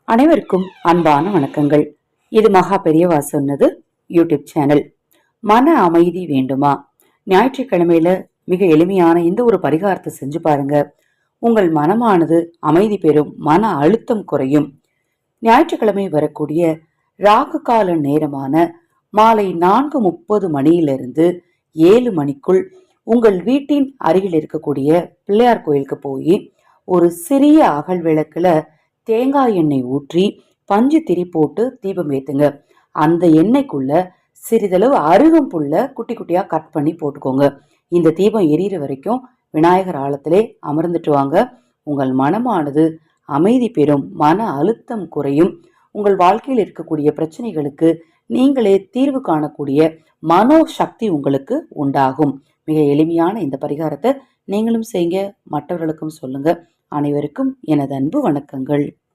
அனைவருக்கும் அன்பான வணக்கங்கள். இது மகா பெரியவா சொன்னது யூடியூப் சேனல். மன அமைதி வேண்டுமா? ஞாயிற்றுக்கிழமையில மிக எளிமையான இந்த ஒரு பரிகாரத்தை செஞ்சு பாருங்க. உங்கள் மனமானது அமைதி பெறும், மன அழுத்தம் குறையும். ஞாயிற்றுக்கிழமை வரக்கூடிய ராகு கால நேரமான மாலை 4:30 மணியிலிருந்து 7 மணிக்குள் உங்கள் வீட்டின் அருகில் இருக்கக்கூடிய பிள்ளையார் கோயிலுக்கு போய் ஒரு சிறிய அகல் விளக்குல தேங்காய் எண்ணெய் ஊற்றி பஞ்சு திரி போட்டு தீபம் ஏத்துங்க. அந்த எண்ணெய்க்குள்ள சிறிதளவு அருகம்புல்ல குட்டி குட்டியா கட் பண்ணி போட்டுக்கோங்க. இந்த தீபம் எரியிற வரைக்கும் விநாயகர் ஆலத்திலே அமர்ந்துட்டு வாங்க. உங்கள் மனமானது அமைதி பெறும், மன அழுத்தம் குறையும். உங்கள் வாழ்க்கையில் இருக்கக்கூடிய பிரச்சனைகளுக்கு நீங்களே தீர்வு காணக்கூடிய மனோ சக்தி உங்களுக்கு உண்டாகும். மிக எளிமையான இந்த பரிகாரத்தை நீங்களும் செய்யுங்க, மற்றவர்களுக்கும் சொல்லுங்க. அனைவருக்கும் எனது அன்பு வணக்கங்கள்.